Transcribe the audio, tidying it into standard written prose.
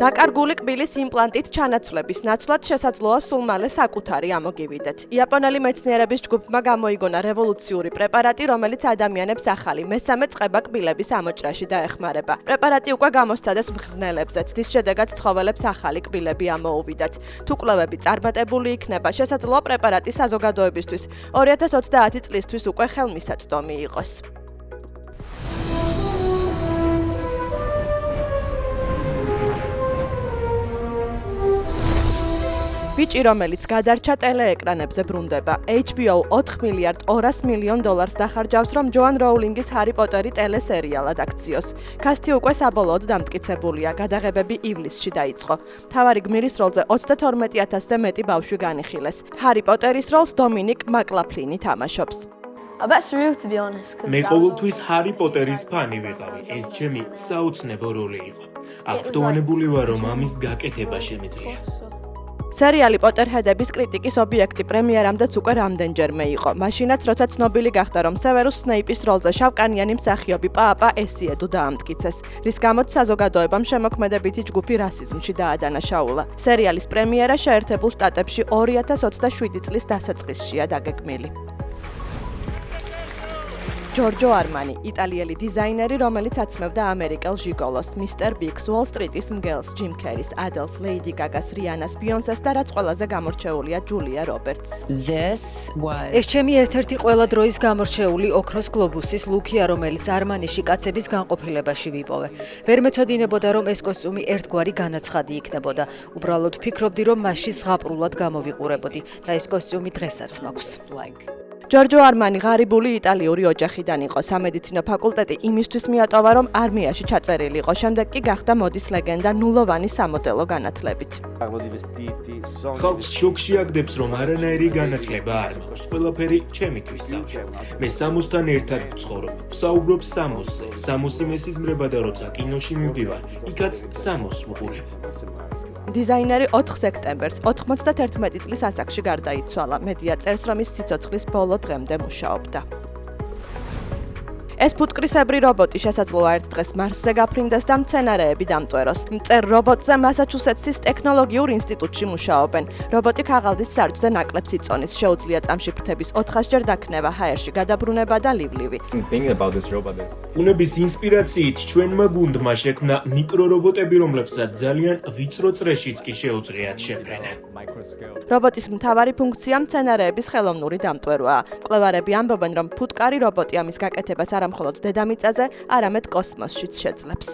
დაკარგული კბილის იმპლანტით ჩანაცვლების ნაცვლად შესაძლოა სულ მალე საკუთარი ამოგივიდეთ. იაპონელი მეცნიერების ჯგუფმა გამოიგონა რევოლუციური პრეპარატი, რომელიც ადამიანებს ახალი მესამე წყება კბილების ამოჭრაში დაეხმარება. პრეპარატი უკვე გამოსცადეს მღრღნელებზეც, რის შედეგად ცხოველებს ახალი კბილები ამოუვიდათ. თუ კვლევები წარმატებული იქნება, შესაძლოა პრეპარატი საზოგადოებისთვის 2030 წლისთვის უკვე ხელმისაწვდომი იყოს. ბიჭი, რომელიც გადარჩა ტელეეკრანებზე ბრუნდება. HBO 4 მილიარდ 200 მილიონ დოლარს დახარჯავს, რომ ჯოან როულინგის ჰარი პოტერი ტელესერიალად აქციოს. კასტი უკვე საბოლოოდ დამტკიცებულია, გადაღებები ივლისში დაიწყო. მთავარი გმირის როლზე 32,000-ზე მეტი ბავშვი განიხილეს. ჰარი პოტერის როლს დომინიკ მაკლაფლინი თამაშობს. მე ყოველთვის ჰარი პოტერის ფანი ვიყავი. ეს ჩემი საოცნებო როლი იყო. აღფრთოვანებული ვარ, რომ ამის გაკეთება შემიძლია. სერიალი პოტერჰედების კრიტიკის ობიექტი პრემიერამდეც უკვე რამდენჯერმე იყო. მაშინაც, როცა ცნობილი გახდა, რომ სევერუს სნეიპის როლზე შავკანიანი მსახიობი პააპა ესიედუ დაამტკიცეს, რის გამოც საზოგადოებამ შემოქმედებითი ჯგუფი რასიზმში დაადანაშაულა. სერიალის პრემიერა შეერთებულ შტატებში 2027 წლის დასაწყისშია დაგეგმილი. ჯორჯო არმანი, იტალიელი დიზაინერი, რომელიც აცმევდა ამერიკელ ჟიგოლოს, მისტერ ბიგს, უოლ სტრიტის მგელს, ჯიმ ქერის, ადელს, ლეიდი გაგას, რიანას, ბიონსეს და რაც ყველაზე გამორჩეულია ჯულია რობერტს. ეს ჩემი ერთ-ერთი ყველა დროის გამორჩეული ოქროს გლობუსის ლუკია, რომელიც არმანიში კაცების განყოფილებაში ვიპოვე. ვერ მეცოდინებოდა, რომ ეს კოსტიუმი ერთგვარი განაცხადი იქნებოდა. უბრალოდ ფიქრობდი, რომ მასში ზღაპრულად გამოვიყურებოდი და ეს კოსტიუმი დღესაც მაქვს. ჯორჯო არმანი ღარიბული იტალიური ოჯახიდან იყო. სამედიცინო ფაკულტეტი იმისთვის მიატოვა, რომ არმიაში ჩაწერილიყო. შემდეგ კი გახდა მოდის ლეგენდა ნულოვანი სამოდელო განათლებით. ხალხს შოკში აგდებს, რომ არანაირი განათლება არ მაქვს. ყველაფერი ჩემთვის ავშ. მე სამოსთან ერთად ვცხოვრობ. ვსაუბრობ სამოსზე. სამოსი მესიზმრება და როცა კინოში მივდივარ, იქაც სამოს ვუყურებ. დიზაინერი 4 სექტემბერს 91 წლის ასაკში გარდაიცვალა. მედია წერს, რომ ის სიცოცხლის ბოლო დღემდე მუშაობდა. ეს ფუტკრისებრი რობოტი შესაძლოა ერთ დღეს მარსზე გაფრინდეს და მცენარეები დამტვეროს. მწერ რობოტზე მასაჩუსეტსის ტექნოლოგიურ ინსტიტუტში მუშაობენ. რობოტი ქაღალდის სარჯზე ნაკლებს იწონის, შეუძლია წამში ფრთების 400-ჯერ დაქნება, ჰაერში გადაბრუნება და ლიბლივი. ბუნების ინსპირაციით ჩვენმა გუნდმა შექმნა მიკრორობოტები, რომლებსაც ძალიან ვიწრო წრეშიც კი შეუძლიათ შეფრენა. რობოტის მთავარი ფუნქცია მცენარეების ხელოვნური დამტვერვაა. მკვლევარები ამბობენ, რომ ფუტკარი რობოტი ამის გაკეთებას არა მხოლოდ დედამიწაზე, არამედ კოსმოსშიც შეძლებს.